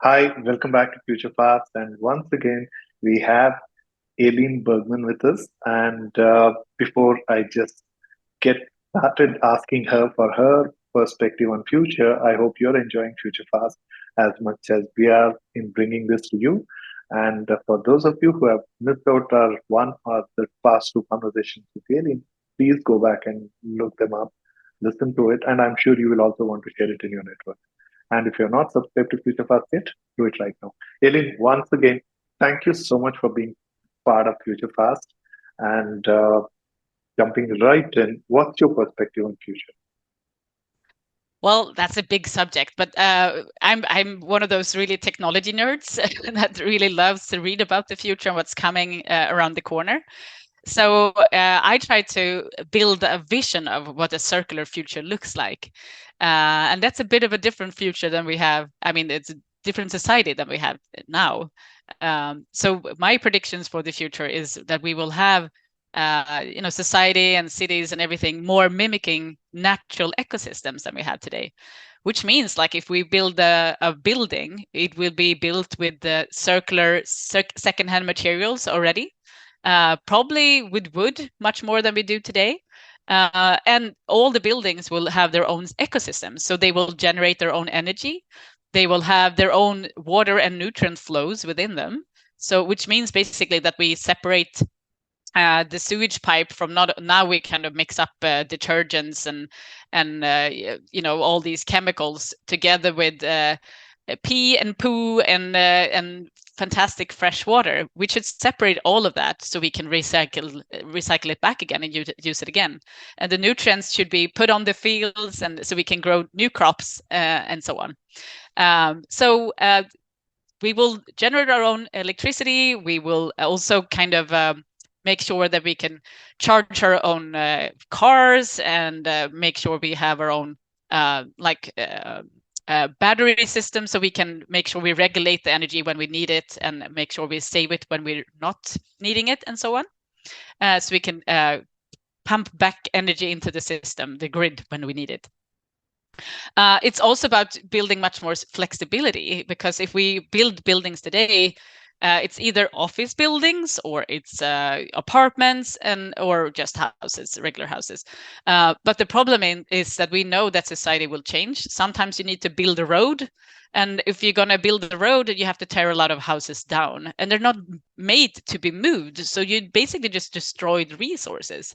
Hi, welcome back to Future Fast. And once again, we have Elin Bergman with us. And before I just get started asking her for her perspective on future, I hope you're enjoying Future Fast as much as we are in bringing this to you. And for those of you who have missed out our one or the past two conversations with Elin, please go back and look them up, listen to it, and I'm sure you will also want to share it in your network. And if you're not subscribed to Future Fast yet, do it right now. Elin, once again, thank you so much for being part of Future Fast. And jumping right in, what's your perspective on future? Well, that's a big subject, but I'm one of those really technology nerds that really loves to read about the future and what's coming around the corner. So I try to build a vision of what a circular future looks like, and that's a bit of a different future than we have. I mean, it's a different society than we have now. So my predictions for the future is that we will have society and cities and everything more mimicking natural ecosystems than we have today, which means like if we build a building, it will be built with the circular secondhand materials already, probably with wood much more than we do today. And all the buildings will have their own ecosystems. So they will generate their own energy. They will have their own water and nutrient flows within them. So, which means basically that we separate the sewage pipe from not now we kind of mix up detergents and all these chemicals together with pee and poo and fantastic fresh water. We should separate all of that so we can recycle it back again and use it again. And the nutrients should be put on the fields and so we can grow new crops and so on. So we will generate our own electricity. We will also kind of make sure that we can charge our own cars and make sure we have our own battery system, so we can make sure we regulate the energy when we need it and make sure we save it when we're not needing it and so on. So we can pump back energy into the system, the grid, when we need it. It's also about building much more flexibility, because if we build buildings today, it's either office buildings or it's apartments or just houses, regular houses. But the problem is that we know that society will change. Sometimes you need to build a road. And if you're going to build a road, you have to tear a lot of houses down, and they're not made to be moved. So you basically just destroy the resources.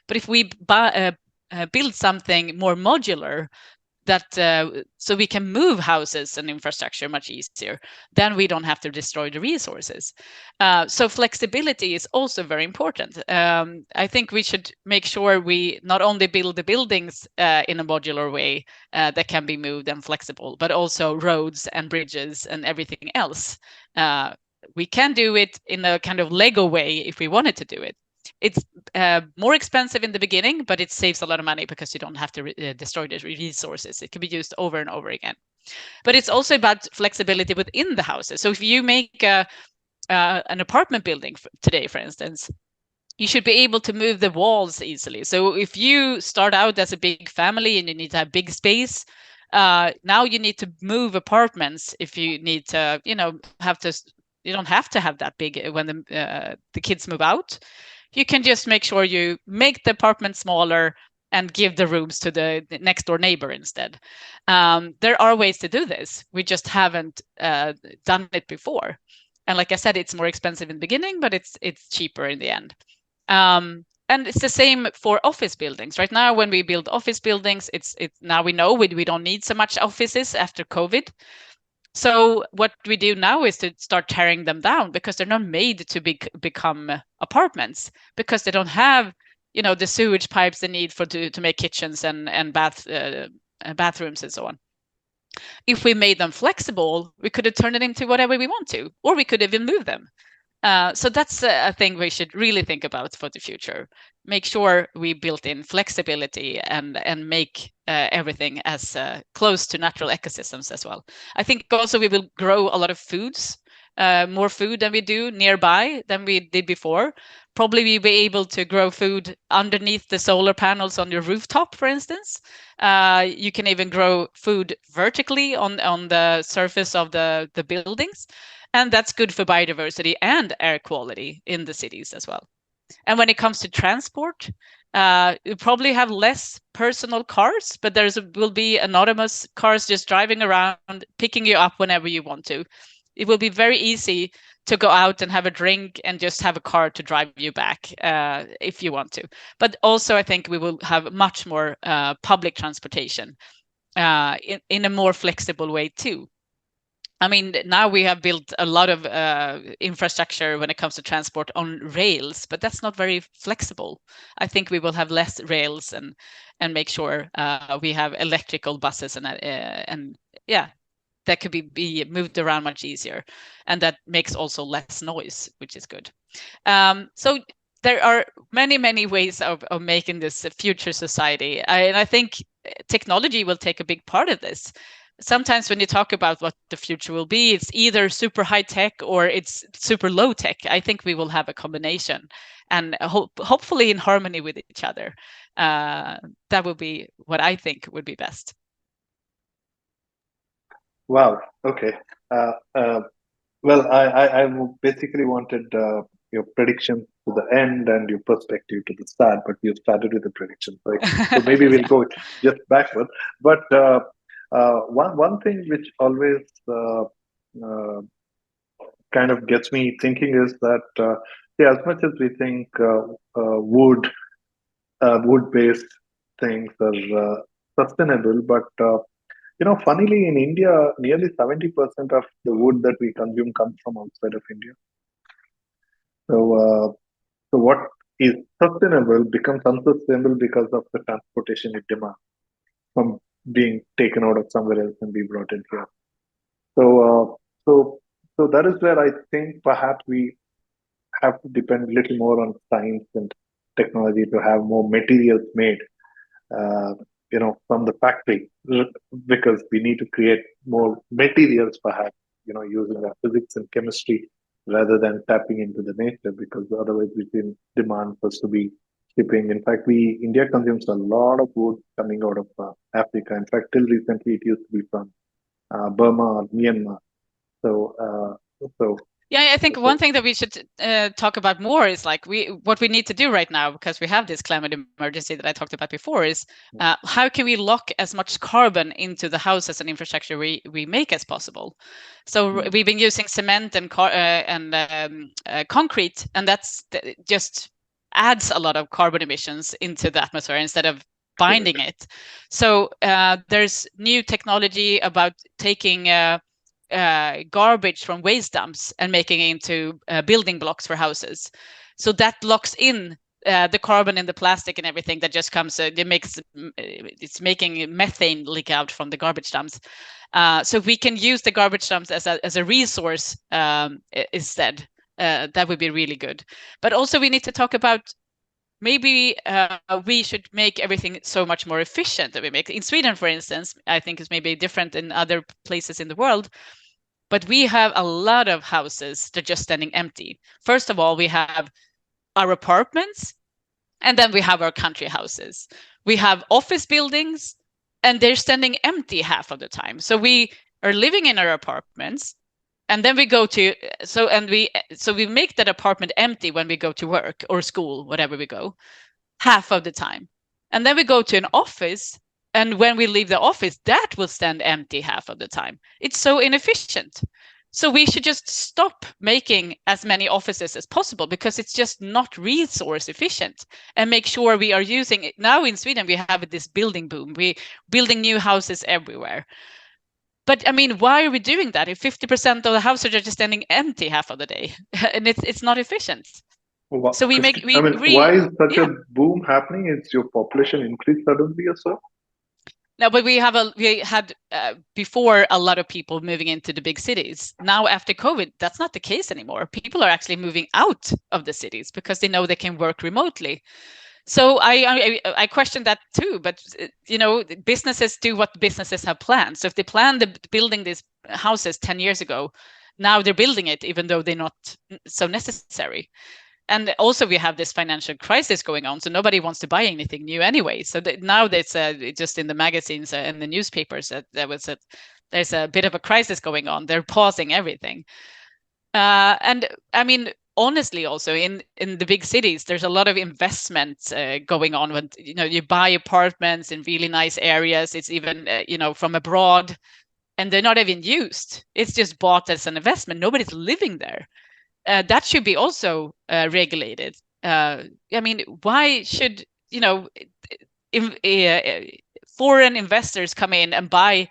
But if we build something more modular, that so we can move houses and infrastructure much easier, then we don't have to destroy the resources. So flexibility is also very important. I think we should make sure we not only build the buildings in a modular way that can be moved and flexible, but also roads and bridges and everything else. We can do it in a kind of Lego way if we wanted to do it. It's more expensive in the beginning, but it saves a lot of money because you don't have to destroy the resources. It can be used over and over again. But it's also about flexibility within the houses. So if you make an apartment building today, for instance, you should be able to move the walls easily. So if you start out as a big family and you need to have big space, now you need to move apartments if you need to, you don't have to have that big when the kids move out. You can just make sure you make the apartment smaller and give the rooms to the next door neighbor instead. There are ways to do this. We just haven't done it before. And like I said, it's more expensive in the beginning, but it's cheaper in the end. And it's the same for office buildings. Right now, when we build office buildings, it's now we know we don't need so much offices after COVID. So what we do now is to start tearing them down because they're not made to become apartments, because they don't have, the sewage pipes they need to make kitchens and bathrooms and so on. If we made them flexible, we could have turned it into whatever we want to, or we could even move them. So that's a thing we should really think about for the future. Make sure we built in flexibility and make everything as close to natural ecosystems as well. I think also we will grow a lot of foods, more food than we do nearby than we did before. probably be able to grow food underneath the solar panels on your rooftop, for instance. You can even grow food vertically on the surface of the buildings. And that's good for biodiversity and air quality in the cities as well. And when it comes to transport, you probably have less personal cars, but will be autonomous cars just driving around, picking you up whenever you want to. It will be very easy to go out and have a drink and just have a car to drive you back if you want to. But also, I think we will have much more public transportation in a more flexible way too. I mean, now we have built a lot of infrastructure when it comes to transport on rails, but that's not very flexible. I think we will have less rails and make sure we have electrical buses and yeah, that could be moved around much easier, and that makes also less noise, which is good. So there are many ways of making this a future society, and I think technology will take a big part of this. Sometimes when you talk about what the future will be, it's either super high tech or it's super low tech. I think we will have a combination, and hopefully in harmony with each other. That would be what I think would be best. Wow. Okay. Well, I basically wanted your prediction to the end and your perspective to the start, but you started with the prediction, right? So maybe we'll go just backward. But one thing which always kind of gets me thinking is that yeah, as much as we think wood-based things are sustainable, but funnily in India, nearly 70% of the wood that we consume comes from outside of India. So what is sustainable becomes unsustainable because of the transportation it demands from being taken out of somewhere else and be brought in here. So that is where I think perhaps we have to depend a little more on science and technology to have more materials made, from the factory, because we need to create more materials, perhaps, using our physics and chemistry rather than tapping into the nature, because otherwise we can demand for us to be shipping. In fact, India consumes a lot of wood coming out of Africa. In fact, till recently, it used to be from Burma or Myanmar. So yeah, I think one thing that we should talk about more is like what we need to do right now, because we have this climate emergency that I talked about before, is how can we lock as much carbon into the houses and infrastructure we make as possible. So we've been using cement and concrete, and that's just adds a lot of carbon emissions into the atmosphere instead of binding it. So there's new technology about taking garbage from waste dumps and making it into building blocks for houses. So that locks in the carbon in the plastic and everything that just comes. It's making methane leak out from the garbage dumps. So we can use the garbage dumps as a resource instead. That would be really good. But also we need to talk about maybe we should make everything so much more efficient that we make. In Sweden, for instance, I think it's maybe different in other places in the world, but we have a lot of houses that are just standing empty. First of all, we have our apartments, and then we have our country houses. We have office buildings, and they're standing empty half of the time. So we are living in our apartments, and then we go to we make that apartment empty when we go to work or school, whatever we go, half of the time. And then we go to an office, and when we leave the office, that will stand empty half of the time. It's so inefficient. So we should just stop making as many offices as possible, because it's just not resource efficient, and make sure we are using it. Now in Sweden, we have this building boom. We're building new houses everywhere. But I mean, why are we doing that if 50% of the houses are just standing empty half of the day? And it's not efficient. Well, so why is such a boom happening? Is your population increased suddenly or so? No, but we had before a lot of people moving into the big cities. Now after COVID, that's not the case anymore. People are actually moving out of the cities because they know they can work remotely. So I question that too, but businesses do what businesses have planned. So if they planned building these houses 10 years ago, now they're building it even though they're not so necessary. and also we have this financial crisis going on, so nobody wants to buy anything new anyway. So now that's just in the magazines and the newspapers there's a bit of a crisis going on. They're pausing everything. And I mean, honestly, also in the big cities, there's a lot of investments going on. When you buy apartments in really nice areas, it's even from abroad, and they're not even used. It's just bought as an investment. Nobody's living there. That should be also regulated. I mean, why should foreign investors come in and buy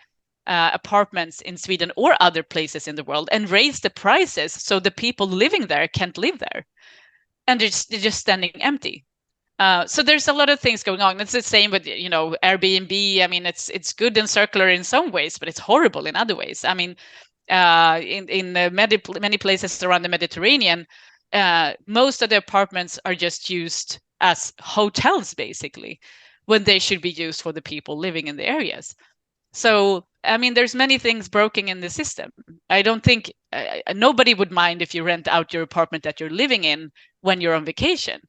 apartments in Sweden or other places in the world and raise the prices so the people living there can't live there, and they're just standing empty? So there's a lot of things going on. It's the same with Airbnb. I mean, it's good and circular in some ways, but it's horrible in other ways. I mean, in many places around the Mediterranean, most of the apartments are just used as hotels, basically, when they should be used for the people living in the areas. So, I mean, there's many things broken in the system. I don't think nobody would mind if you rent out your apartment that you're living in when you're on vacation.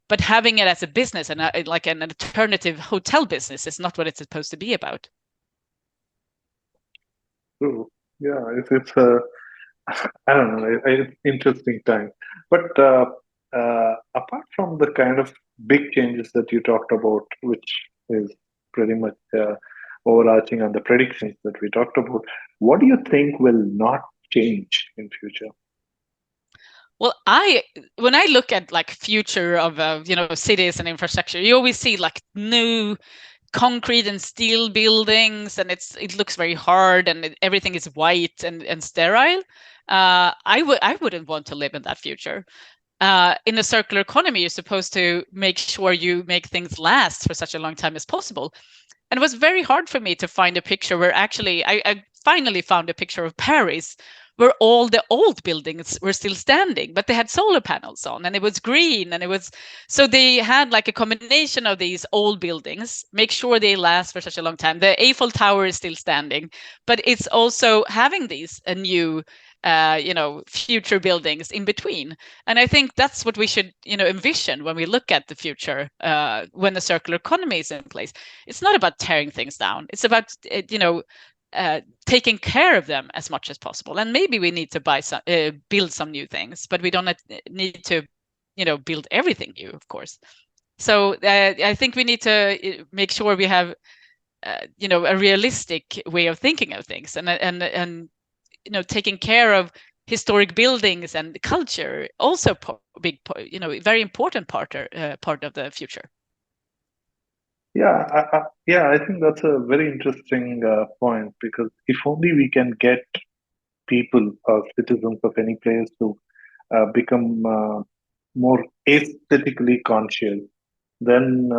But having it as a business and like an alternative hotel business is not what it's supposed to be about. True. Yeah, it's I don't know, it's interesting time. But apart from the kind of big changes that you talked about, which is pretty much overarching on the predictions that we talked about, what do you think will not change in future? Well, when I look at like future of cities and infrastructure, you always see like new concrete and steel buildings, and it looks very hard, and everything is white and sterile. I wouldn't want to live in that future. In a circular economy, you're supposed to make sure you make things last for such a long time as possible. And it was very hard for me to find a picture where actually I finally found a picture of Paris where all the old buildings were still standing, but they had solar panels on, and it was green, and so they had like a combination of these old buildings, make sure they last for such a long time. The Eiffel Tower is still standing, but it's also having these new future buildings in between. And I think that's what we should envision when we look at the future, when the circular economy is in place. It's not about tearing things down. It's about taking care of them as much as possible. And maybe we need to build some new things, but we don't need to build everything new, of course. So I think we need to make sure we have a realistic way of thinking of things, and taking care of historic buildings and culture, also very important part of the future. Yeah, I think that's a very interesting point, because if only we can get people or citizens of any place to become more aesthetically conscious, then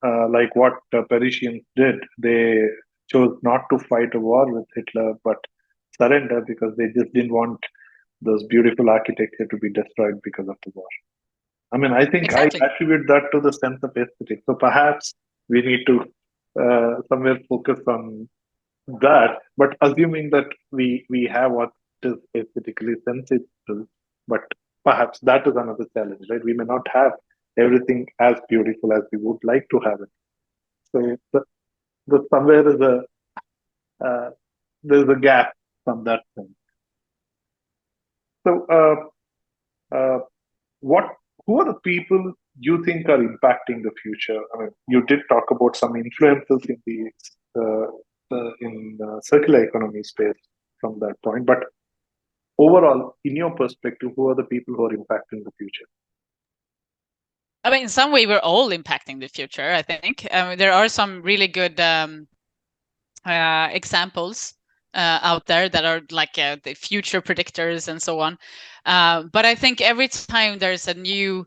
like what Parisians did, they chose not to fight a war with Hitler, but surrender because they just didn't want those beautiful architecture to be destroyed because of the war. I mean, I think Exactly. I attribute that to the sense of aesthetic. So perhaps we need to somewhere focus on that, but assuming that we have what is aesthetically sensitive, but perhaps that is another challenge, right? We may not have everything as beautiful as we would like to have it. So somewhere there's a gap from that sense. So what who are the people you think are impacting the future? I mean, you did talk about some influences in the circular economy space from that point, but overall, in your perspective, who are the people who are impacting the future? I mean, in some way, we're all impacting the future, I think. There are some really good examples out there that are like the future predictors and so on. But I think every time there's a new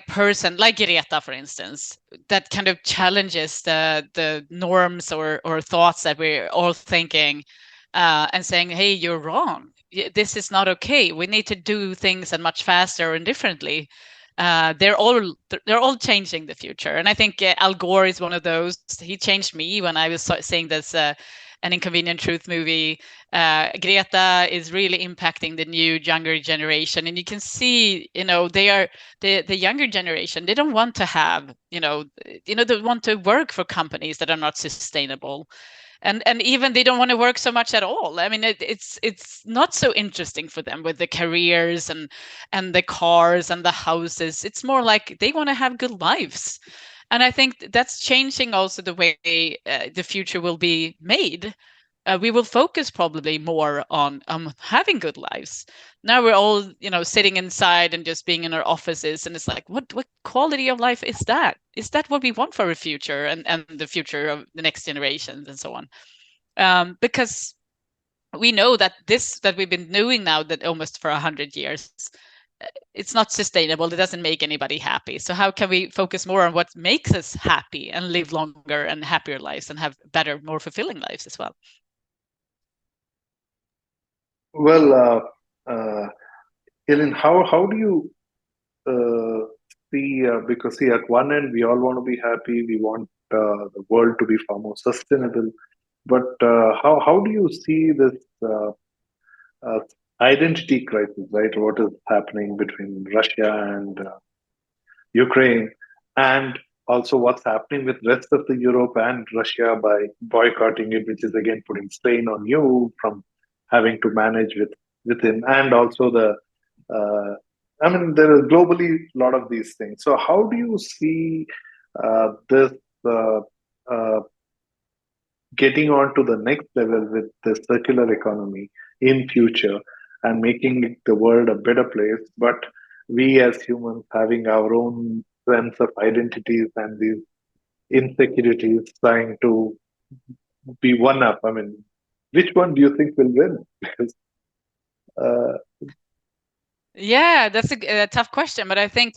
person like Greta, for instance, that kind of challenges the norms or thoughts that we're all thinking, and saying, hey, you're wrong. This is not okay. We need to do things and much faster and differently. they're all changing the future. And I think Al Gore is one of those. He changed me when I was saying this an Inconvenient Truth movie. Greta is really impacting the new younger generation, and you can see, they are the younger generation. They don't want to have, they want to work for companies that are not sustainable. And even they don't want to work so much at all. I mean, it's not so interesting for them with the careers and the cars and the houses. It's more like they want to have good lives. And I think that's changing also the way the future will be made. We will focus probably more on having good lives. Now we're all, sitting inside and just being in our offices, and it's like, what quality of life is that? Is that what we want for our future and the future of the next generations and so on? Because we know that that we've been doing now that almost for 100 years, it's not sustainable. It doesn't make anybody happy. So how can we focus more on what makes us happy and live longer and happier lives and have better, more fulfilling lives as well? Well, Elin, how do you see? Because see, at one end, we all want to be happy. We want the world to be far more sustainable. But how do you see this uh, identity crisis? Right, what is happening between Russia and Ukraine, and also what's happening with rest of the Europe and Russia by boycotting it, which is again putting strain on you from having to manage within, and also the I mean, there are globally a lot of these things. So how do you see this uh, uh, getting on to the next level with the circular economy in future and making the world a better place, but we as humans having our own sense of identities and these insecurities trying to be one up? I mean, which one do you think will win? Because uh, Yeah, that's a tough question, but I think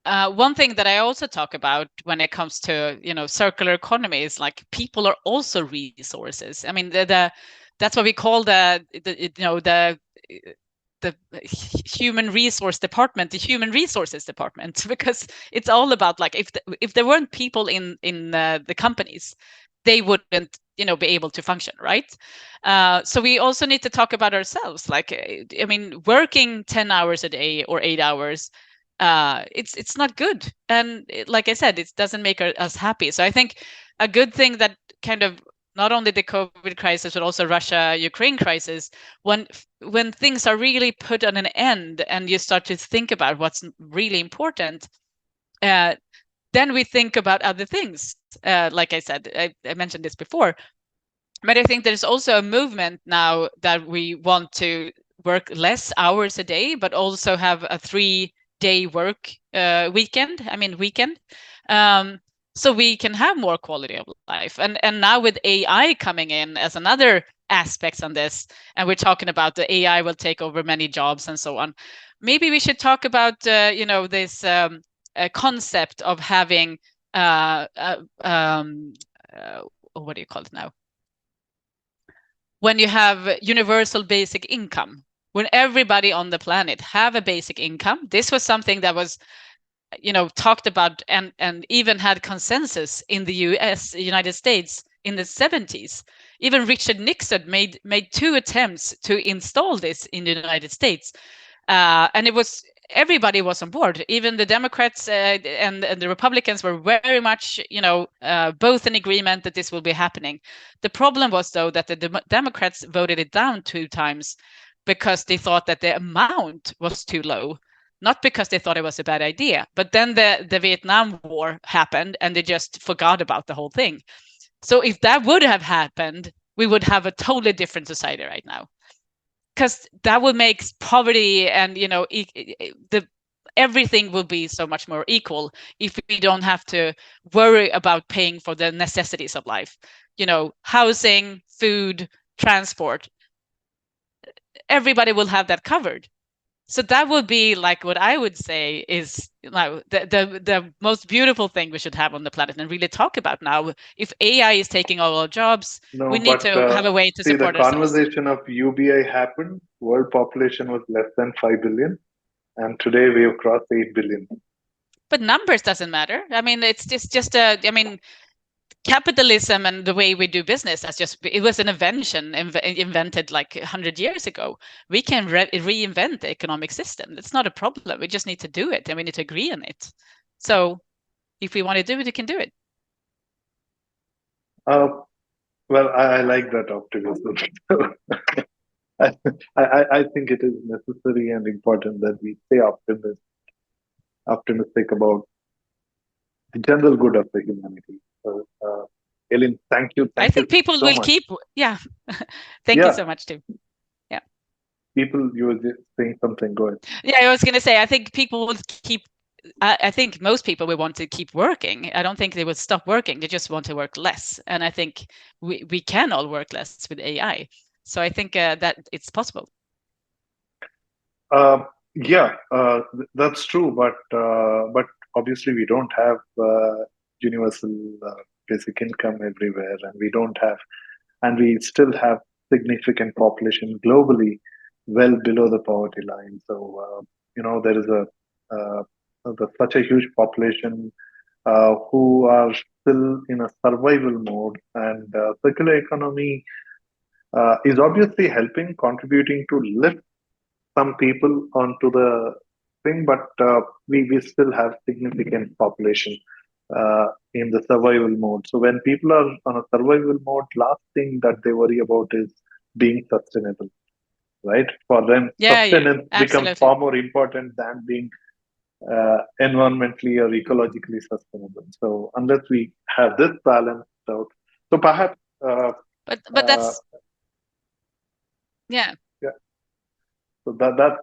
one thing that I also talk about when it comes to circular economy is like people are also resources. I mean, that's what we call the human resource department, the human resources department, because it's all about like if there weren't people in the companies, they wouldn't be able to function, right? So we also need to talk about ourselves. Like, I mean, working 10 hours a day or 8 hours, it's not good, and like I said, it doesn't make us happy. So I think a good thing that kind of not only the COVID crisis but also Russia-Ukraine crisis, when things are really put on an end and you start to think about what's really important, then we think about other things. Like I said, I mentioned this before, but I think there's also a movement now that we want to work less hours a day, but also have a 3-day work weekend. I mean, weekend. So we can have more quality of life. And now with AI coming in as another aspect on this, and we're talking about the AI will take over many jobs and so on. Maybe we should talk about this concept of having what do you call it now? When you have universal basic income, when everybody on the planet have a basic income. This was something that was talked about and even had consensus in the United States in the 70s. Even Richard Nixon made 2 attempts to install this in the United States, and it was everybody was on board. Even the Democrats and the Republicans were very much, both in agreement that this will be happening. The problem was, though, that the Democrats voted it down 2 times because they thought that the amount was too low, not because they thought it was a bad idea. But then the Vietnam War happened and they just forgot about the whole thing. So if that would have happened, we would have a totally different society right now, because that would make poverty and everything will be so much more equal if we don't have to worry about paying for the necessities of life, housing, food, transport. Everybody will have that covered. So that would be like what I would say is the most beautiful thing we should have on the planet and really talk about now. If AI is taking all our jobs, no, we need but to have a way to see, the support ourselves. conversation of UBI happened. World population was less than 5 billion, and today we have crossed 8 billion. But numbers doesn't matter. I mean, it's just I mean, capitalism and the way we do business, it was an invention invented like 100 years ago. We can reinvent the economic system. It's not a problem. We just need to do it, and we need to agree on it. So if we want to do it, we can do it. Well, I like that optimism. I think it is necessary and important that we stay optimistic about the general good of the humanity. So, Elin, thank you. I think people so will much. keep. Yeah. Thank you so much, too. Yeah. People, you were just saying something. Go ahead. Yeah, I was going to say, I think people will keep. I think most people will want to keep working. I don't think they will stop working. They just want to work less. And I think we can all work less with AI. So I think that it's possible. Yeah, that's true. But obviously we don't have universal basic income everywhere, and we still have significant population globally well below the poverty line. So there is such a huge population who are still in a survival mode, and circular economy is obviously contributing to lift some people onto the thing, but we still have significant population in the survival mode. So when people are on a survival mode, last thing that they worry about is being sustainable, right? For them, sustenance becomes far more important than being environmentally or ecologically sustainable. So unless we have this balanced out, so perhaps. But that's yeah. So that's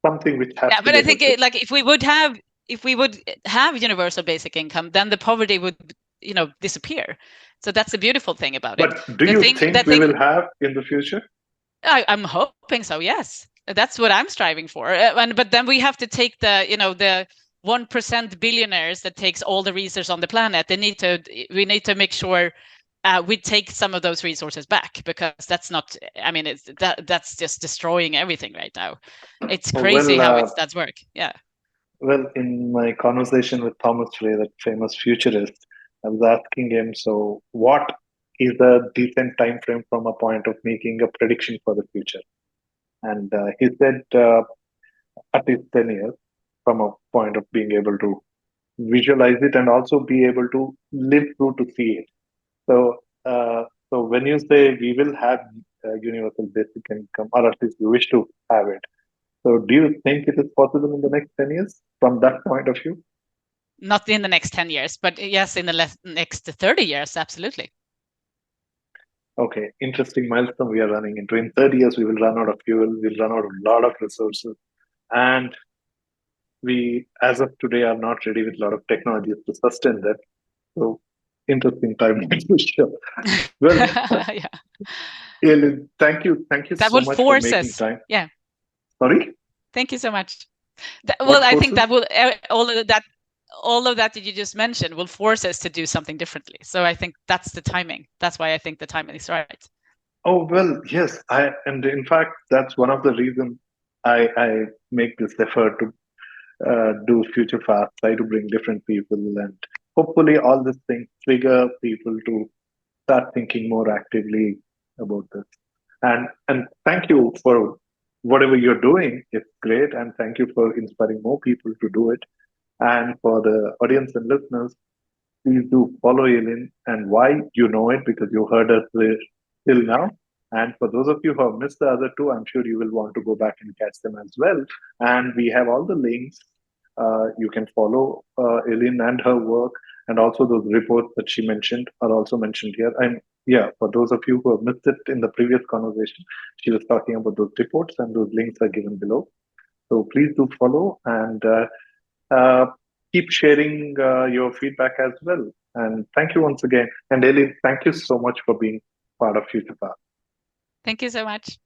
something which has. Yeah, but I think like if we would have universal basic income, then the poverty would disappear. So that's the beautiful thing about it. But do you think we will have in the future? I'm hoping so. Yes, that's what I'm striving for. But then we have to take the 1% billionaires that takes all the resources on the planet. We need to make sure we take some of those resources back, because that's not. I mean, that's just destroying everything right now. It's crazy how that's work. Yeah. Well, in my conversation with Thomas Ray, that famous futurist, I was asking him, so what is a decent time frame from a point of making a prediction for the future? And he said at least 10 years from a point of being able to visualize it and also be able to live through to see it. So when you say we will have universal basic income, or at least you wish to have it, so do you think it is possible in the next 10 years from that point of view? Not in the next 10 years, but yes, in the next 30 years, absolutely. Okay, interesting milestone we are running into. In 30 years, we will run out of fuel, we'll run out of a lot of resources. And we, as of today, are not ready with a lot of technologies to sustain that. So, interesting time for sure. Well, yeah. Elin, thank you that so much for making time. Yeah. Sorry? Thank you so much. I think that will all of that you just mentioned will force us to do something differently. So I think that's the timing. That's why I think the timing is right. Oh, well, yes. And in fact, that's one of the reasons I make this effort to do Future Fast, try to bring different people, and hopefully all these things trigger people to start thinking more actively about this. And thank you for whatever you're doing. It's great, and thank you for inspiring more people to do it. And for the audience and listeners, please do follow Elin. And why, you know it because you heard us till now. And for those of you who have missed the other two, I'm sure you will want to go back and catch them as well. And we have all the links. You can follow Elin and her work, and also those reports that she mentioned are also mentioned here. And yeah, for those of you who have missed it in the previous conversation, she was talking about those reports, and those links are given below. So please do follow, and keep sharing your feedback as well. And thank you once again. And Elin, thank you so much for being part of Future Path. Thank you so much.